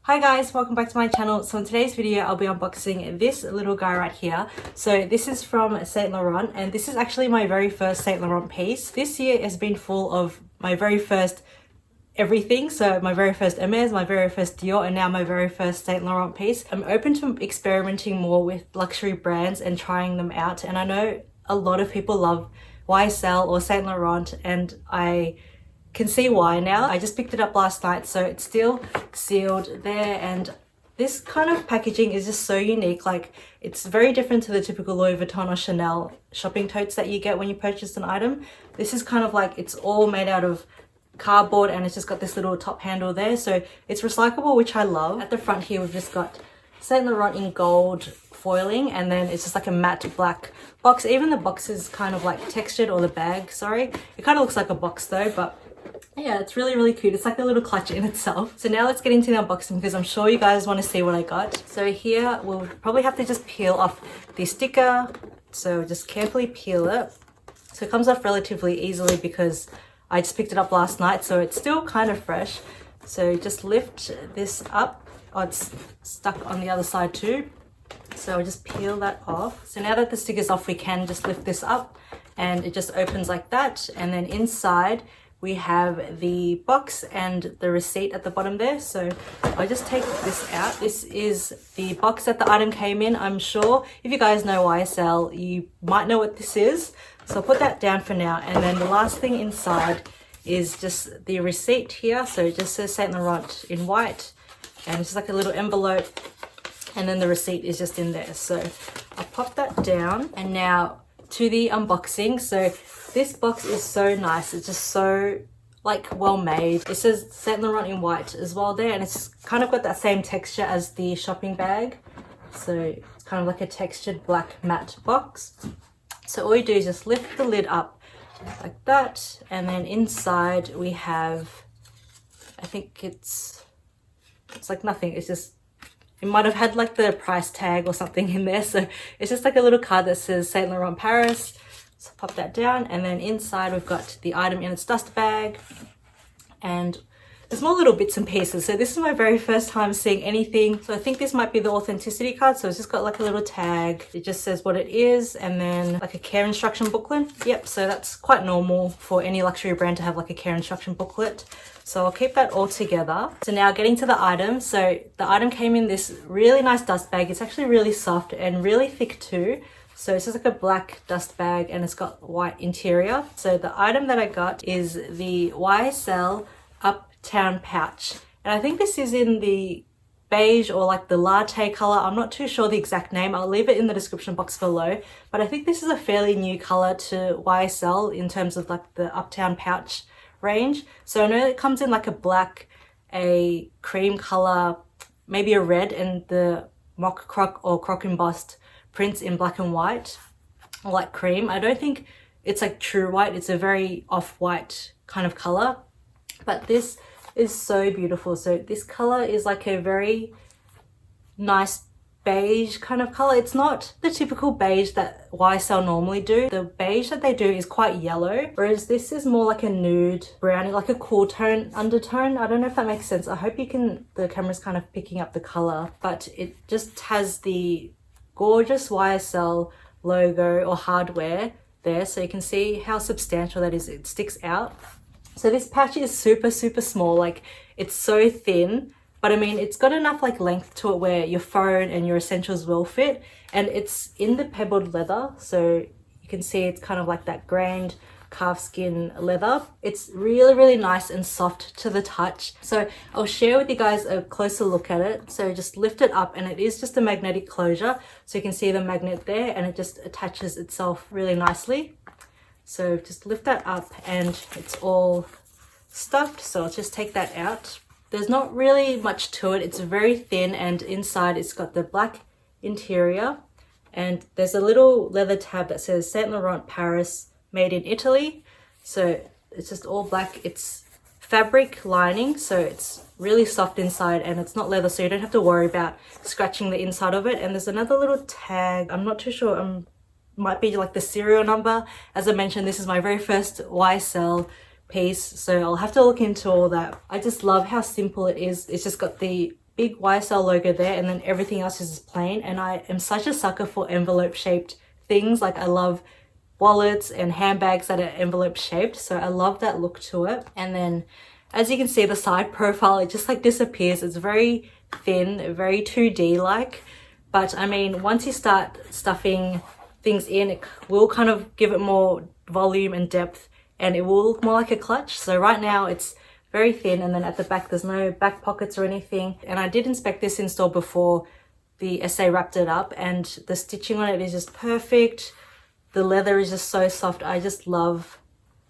Hi guys, welcome back to my channel. So in today's video I'll be unboxing this little guy right here. So this is from Saint Laurent and this is actually my very first Saint Laurent piece. This year has been full of my very first everything. So my very first Hermes, my very first Dior, and now my very first Saint Laurent piece. I'm open to experimenting more with luxury brands and trying them out, and I know a lot of people love YSL or Saint Laurent and I can see why now. I just picked it up last night, so it's still sealed there, and this kind of packaging is just so unique. Like, it's very different to the typical Louis Vuitton or Chanel shopping totes that you get when you purchase an item. This is kind of like, it's all made out of cardboard and it's just got this little top handle there, so it's recyclable, which I love. At the front here we've just got Saint Laurent in gold foiling, and then it's just like a matte black box. Even the box is kind of like textured, or the bag, sorry. It kind of looks like a box though, but yeah, it's really cute. It's like a little clutch in itself. So now let's get into the unboxing because I'm sure you guys want to see what I got. So here we'll probably have to just peel off the sticker. So just carefully peel it. So it comes off relatively easily because I just picked it up last night, so it's still kind of fresh. So just lift this up. Oh, it's stuck on the other side too. So I'll just peel that off. So now that the sticker's off, we can just lift this up and it just opens like that. And then inside we have the box and the receipt at the bottom there. So I'll just take this out. This is the box that the item came in. I'm sure if you guys know YSL, you might know what this is. So I'll put that down for now. And then the last thing inside is just the receipt here. So it just says Saint Laurent in white, and it's just like a little envelope. And then the receipt is just in there. So I'll pop that down. And now to the unboxing. So this box is so nice. It's just so like well made. It says Saint Laurent in white as well there, and it's kind of got that same texture as the shopping bag. So it's kind of like a textured black matte box. So all you do is just lift the lid up like that, and then inside we have, I think it's like nothing. It's just, it might have had like the price tag or something in there. So it's just like a little card that says Saint Laurent Paris. So pop that down, and then inside we've got the item in its dust bag, and there's more little bits and pieces. So this is my very first time seeing anything. So I think this might be the authenticity card. So it's just got like a little tag. It just says what it is, and then like a care instruction booklet. Yep, so that's quite normal for any luxury brand to have like a care instruction booklet. So I'll keep that all together. So now getting to the item. So the item came in this really nice dust bag. It's actually really soft and really thick too. So it's just like a black dust bag and it's got white interior. So the item that I got is the YSL Uptown Pouch. And I think this is in the beige or like the latte color. I'm not too sure the exact name. I'll leave it in the description box below. But I think this is a fairly new color to YSL in terms of like the Uptown Pouch range. So I know it comes in like a black, a cream color, maybe a red, and the mock croc or croc embossed prints in black and white, or like cream. I don't think it's like true white. It's a very off-white kind of color, but this is so beautiful. So this color is like a very nice beige kind of color. It's not the typical beige that YSL normally do. The beige that they do is quite yellow, whereas this is more like a nude brownie, like a cool tone undertone. I don't know if that makes sense. I hope you can, the camera's kind of picking up the color, but it just has the gorgeous YSL logo or hardware there, so you can see how substantial that is. It sticks out. So this patch is super small. Like, it's so thin, but I mean it's got enough like length to it where your phone and your essentials will fit, and it's in the pebbled leather, so you can see it's kind of like that grained calfskin leather. It's really nice and soft to the touch. So I'll share with you guys a closer look at it. So just lift it up, and it is just a magnetic closure, so you can see the magnet there, and it just attaches itself really nicely. So just lift that up and it's all stuffed, so I'll just take that out. There's not really much to it. It's very thin, and inside it's got the black interior, and there's a little leather tab that says Saint Laurent Paris, made in Italy. So it's just all black. It's fabric lining, so it's really soft inside, and it's not leather, so you don't have to worry about scratching the inside of it. And there's another little tag. I'm not too sure. Might be like the serial number. As I mentioned, this is my very first YSL piece, so I'll have to look into all that. I just love how simple it is. It's just got the big YSL logo there, and then everything else is just plain. And I am such a sucker for envelope shaped things. Like I love wallets and handbags that are envelope shaped, so I love that look to it. And then as you can see, the side profile, it just like disappears. It's very thin, very 2D like, but I mean, once you start stuffing things in, it will kind of give it more volume and depth, and it will look more like a clutch. So right now it's very thin, and then at the back there's no back pockets or anything. And I did inspect this in store before the SA wrapped it up, and the stitching on it is just perfect. The leather is just so soft. I just love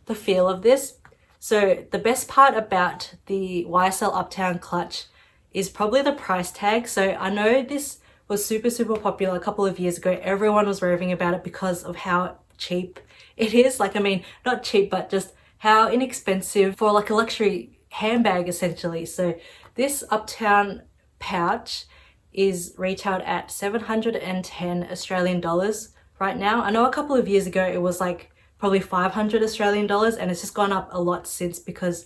the feel of this. So the best part about the YSL Uptown clutch is probably the price tag. So I know this was super popular a couple of years ago. Everyone was raving about it because of how cheap it is. Like, I mean, not cheap, but just how inexpensive for like a luxury handbag essentially. So this Uptown pouch is retailed at 710 Australian dollars right now. I know a couple of years ago it was like probably 500 Australian dollars, and it's just gone up a lot since because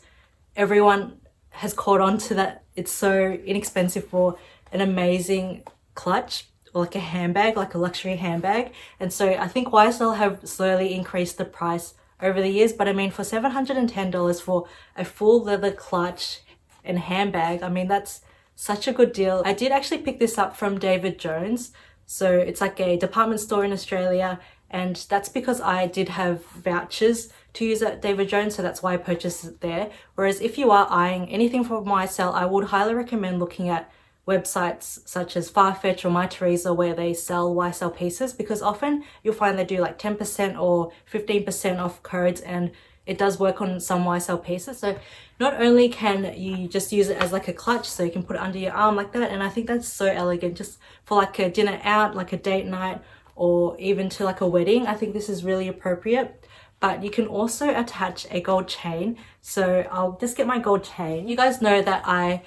everyone has caught on to that. It's so inexpensive for an amazing clutch or like a handbag, like a luxury handbag. And so I think YSL have slowly increased the price over the years, but I mean, for $710 for a full leather clutch and handbag, I mean, that's such a good deal. I did actually pick this up from David Jones. So it's like a department store in Australia, and that's because I did have vouchers to use at David Jones, so that's why I purchased it there. Whereas if you are eyeing anything from YSL, I would highly recommend looking at websites such as Farfetch or My Teresa, where they sell YSL pieces, because often you'll find they do like 10% or 15% off codes, and it does work on some YSL pieces. So not only can you just use it as like a clutch, so you can put it under your arm like that, and I think that's so elegant just for like a dinner out, like a date night, or even to like a wedding. I think this is really appropriate. But you can also attach a gold chain. So I'll just get my gold chain. You guys know that I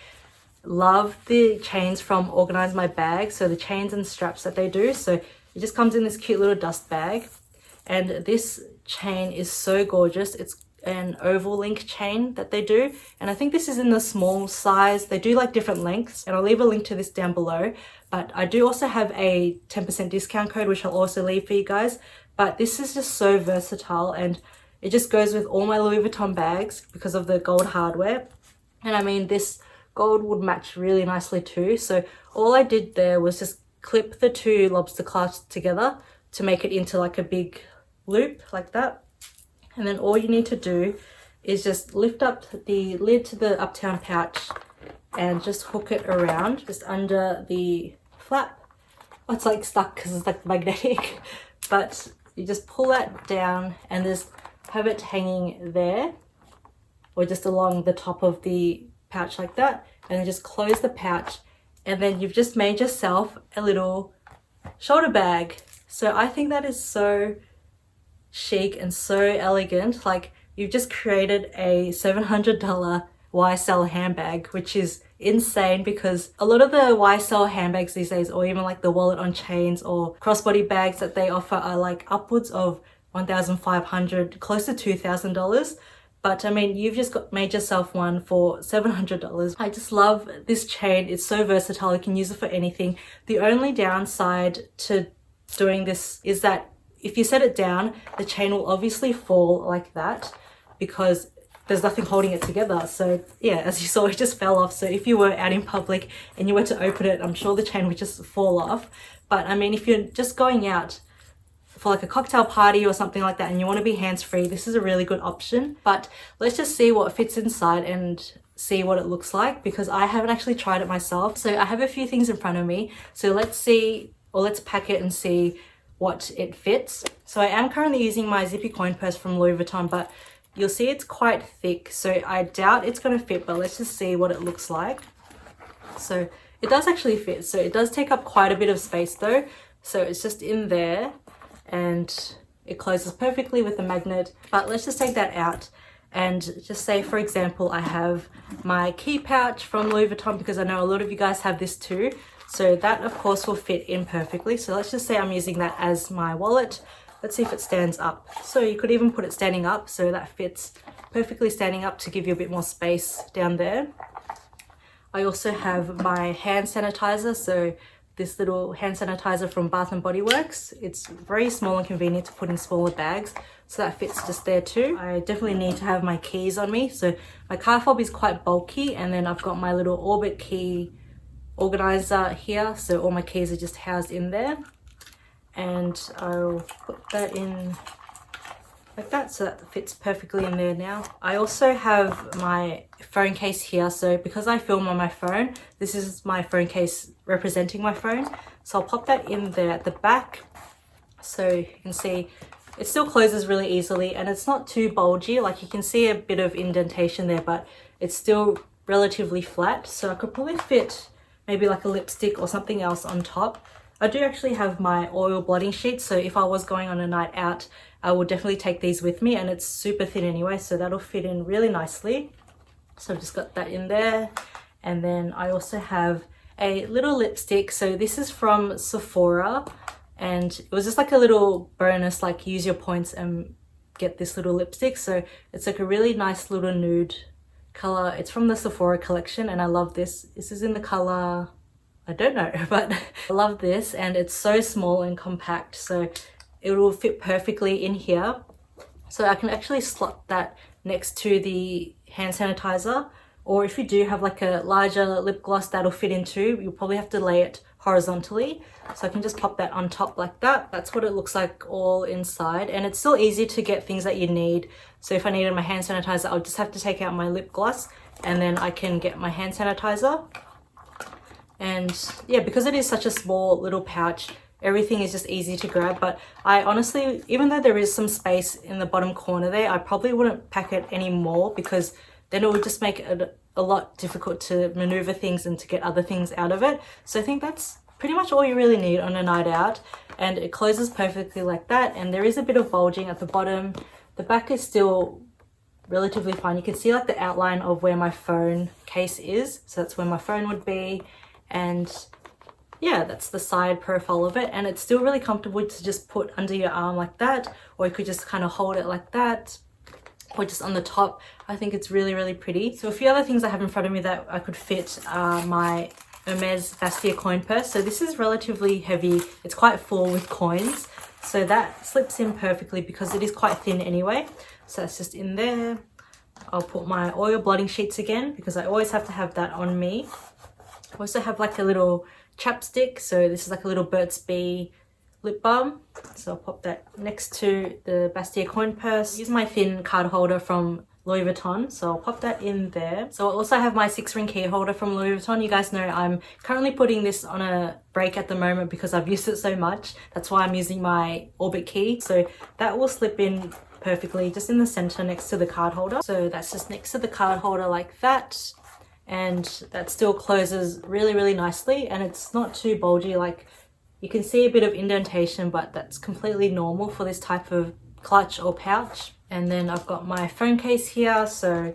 love the chains from Organize My Bag, so the chains and straps that they do. So it just comes in this cute little dust bag, and this chain is so gorgeous. It's an oval link chain that they do, and I think this is in the small size. They do like different lengths, and I'll leave a link to this down below. But I do also have a 10% discount code, which I'll also leave for you guys. But this is just so versatile, and it just goes with all my Louis Vuitton bags because of the gold hardware. And I mean, this gold would match really nicely too. So all I did there was just clip the two lobster clasps together to make it into like a big loop like that. And then all you need to do is just lift up the lid to the Uptown pouch and just hook it around just under the flap. Oh, it's like stuck because it's like magnetic. But you just pull that down and just have it hanging there, or just along the top of the pouch like that, and then just close the pouch, and then you've just made yourself a little shoulder bag. So I think that is so chic and so elegant. Like, you've just created a $700 YSL handbag, which is insane, because a lot of the YSL handbags these days, or even like the wallet on chains or crossbody bags that they offer, are like upwards of $1,500, close to $2,000. But I mean, you've just made yourself one for $700. I just love this chain. It's so versatile. You can use it for anything. The only downside to doing this is that if you set it down, the chain will obviously fall like that because there's nothing holding it together. So yeah, as you saw, it just fell off. So if you were out in public and you were to open it, I'm sure the chain would just fall off. But I mean, if you're just going out for like a cocktail party or something like that and you want to be hands-free, this is a really good option. But let's just see what fits inside and see what it looks like, because I haven't actually tried it myself. So I have a few things in front of me. So let's see, or let's pack it and see what it fits. So I am currently using my zippy coin purse from Louis Vuitton, but you'll see it's quite thick. So I doubt it's going to fit, but let's just see what it looks like. So it does actually fit. So it does take up quite a bit of space though. So it's just in there, and it closes perfectly with a magnet. But let's just take that out and just say, for example, I have my key pouch from Louis Vuitton, because I know a lot of you guys have this too. So that of course will fit in perfectly. So let's just say I'm using that as my wallet. Let's see if it stands up. So you could even put it standing up, so that fits perfectly standing up to give you a bit more space down there. I also have my hand sanitizer, so this little hand sanitizer from Bath and Body Works. It's very small and convenient to put in smaller bags, so that fits just there too. I definitely need to have my keys on me, so my car fob is quite bulky, and then I've got my little Orbit key organizer here, so all my keys are just housed in there, and I'll put that in like that, so that fits perfectly in there now. I also have my phone case here, so because I film on my phone, this is my phone case representing my phone, so I'll pop that in there at the back, so you can see it still closes really easily, and it's not too bulgy. Like, you can see a bit of indentation there, but it's still relatively flat, so I could probably fit maybe like a lipstick or something else on top. I do actually have my oil blotting sheet, so if I was going on a night out, I will definitely take these with me, and it's super thin anyway, so that'll fit in really nicely. So I've just got that in there. And then I also have a little lipstick. So this is from Sephora, and it was just like a little bonus, like use your points and get this little lipstick. So it's like a really nice little nude color. It's from the Sephora collection, and I love this. This is in the color, I don't know, but I love this, and it's so small and compact, so it will fit perfectly in here. So I can actually slot that next to the hand sanitizer, or if you do have like a larger lip gloss that'll fit in too, you'll probably have to lay it horizontally. So I can just pop that on top like that. That's what it looks like all inside, and it's still easy to get things that you need. So if I needed my hand sanitizer, I'll just have to take out my lip gloss, and then I can get my hand sanitizer. And yeah, because it is such a small little pouch, everything is just easy to grab. But I honestly, even though there is some space in the bottom corner there, I probably wouldn't pack it anymore, because then it would just make it a lot difficult to maneuver things and to get other things out of it. So I think that's pretty much all you really need on a night out, and it closes perfectly like that. And there is a bit of bulging at the bottom. The back is still relatively fine. You can see like the outline of where my phone case is, so that's where my phone would be. And yeah, that's the side profile of it, and it's still really comfortable to just put under your arm like that, or you could just kind of hold it like that, or just on the top. I think it's really, really pretty. So a few other things I have in front of me that I could fit are my Hermes Bastia coin purse. So this is relatively heavy. It's quite full with coins, so that slips in perfectly because it is quite thin anyway. So that's just in there. I'll put my oil blotting sheets again, because I always have to have that on me. I also have like a little chapstick, so this is like a little Burt's Bee lip balm, so I'll pop that next to the Bastia coin purse. Use my thin card holder from Louis Vuitton, so I'll pop that in there. So I also have my 6-ring key holder from Louis Vuitton. You guys know I'm currently putting this on a break at the moment because I've used it so much. That's why I'm using my Orbit key, so that will slip in perfectly just in the center next to the card holder. So that's just next to the card holder like that, and that still closes really, really nicely, and it's not too bulgy. Like, you can see a bit of indentation, but that's completely normal for this type of clutch or pouch. And then I've got my phone case here. So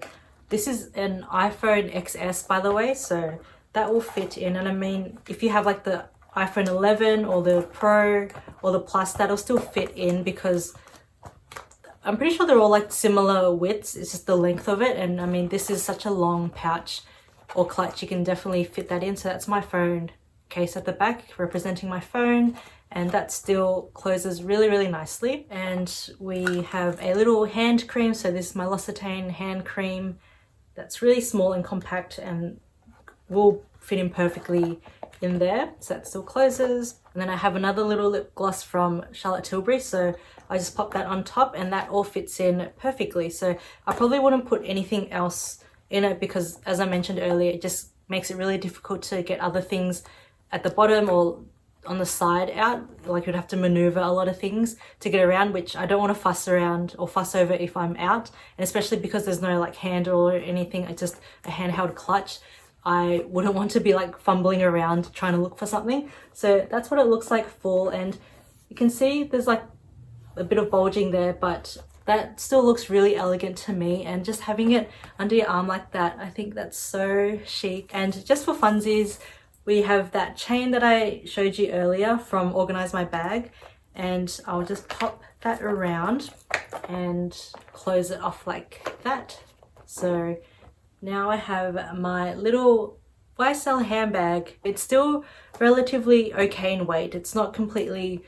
this is an iPhone XS, by the way, so that will fit in. And I mean, if you have like the iPhone 11 or the Pro or the Plus, that'll still fit in, because I'm pretty sure they're all like similar widths. It's just the length of it. And I mean, this is such a long pouch or clutch, you can definitely fit that in. So that's my phone case at the back representing my phone, and that still closes really, really nicely. And we have a little hand cream. So this is my L'Occitane hand cream that's really small and compact and will fit in perfectly in there, so that still closes. And then I have another little lip gloss from Charlotte Tilbury, so I just pop that on top, and that all fits in perfectly. So I probably wouldn't put anything else in it, because as I mentioned earlier, it just makes it really difficult to get other things at the bottom or on the side out. Like, you'd have to maneuver a lot of things to get around, which I don't want to fuss around or fuss over if I'm out, and especially because there's no like handle or anything, it's just a handheld clutch. I wouldn't want to be like fumbling around trying to look for something. So that's what it looks like full, and you can see there's like a bit of bulging there, but that still looks really elegant to me. And just having it under your arm like that, I think that's so chic. And just for funsies, we have that chain that I showed you earlier from Organize My Bag, and I'll just pop that around and close it off like that. So now I have my little YSL handbag. It's still relatively okay in weight. It's not completely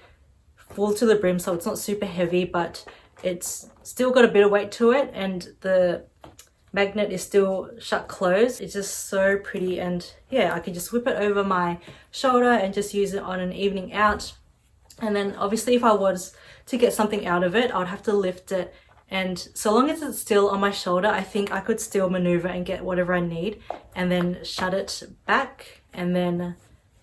full to the brim, so it's not super heavy, but it's still got a bit of weight to it, and the magnet is still shut closed. It's just so pretty, and yeah, I can just whip it over my shoulder and just use it on an evening out. And then obviously if I was to get something out of it, I would have to lift it, and so long as it's still on my shoulder, I think I could still maneuver and get whatever I need, and then shut it back and then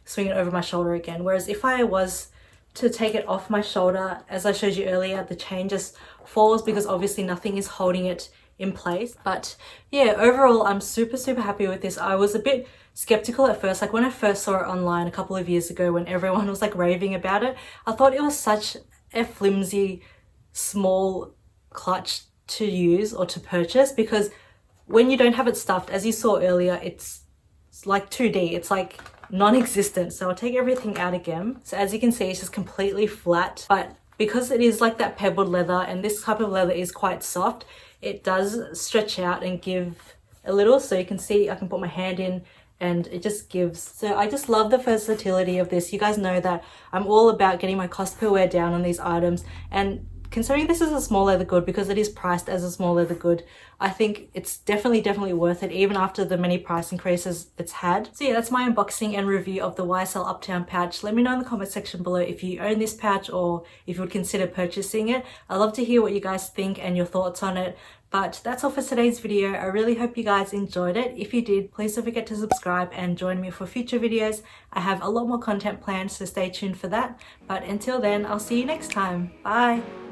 swing it over my shoulder again. Whereas if I was to take it off my shoulder, as I showed you earlier, the chain just falls because obviously nothing is holding it in place. But yeah, overall I'm super happy with this. I was a bit skeptical at first, like when I first saw it online a couple of years ago when everyone was like raving about it. I thought it was such a flimsy small clutch to use or to purchase, because when you don't have it stuffed, as you saw earlier, it's like 2D, it's like non-existent. So I'll take everything out again. So as you can see, it's just completely flat, but because it is like that pebbled leather, and this type of leather is quite soft, it does stretch out and give a little. So you can see I can put my hand in and it just gives. So I just love the versatility of this. You guys know that I'm all about getting my cost per wear down on these items, and considering this is a small leather good, because it is priced as a small leather good, I think it's definitely worth it, even after the many price increases it's had. So yeah, that's my unboxing and review of the YSL Uptown pouch. Let me know in the comment section below if you own this pouch or if you would consider purchasing it. I'd love to hear what you guys think and your thoughts on it. But that's all for today's video. I really hope you guys enjoyed it. If you did, please don't forget to subscribe and join me for future videos. I have a lot more content planned, so stay tuned for that. But until then, I'll see you next time. Bye!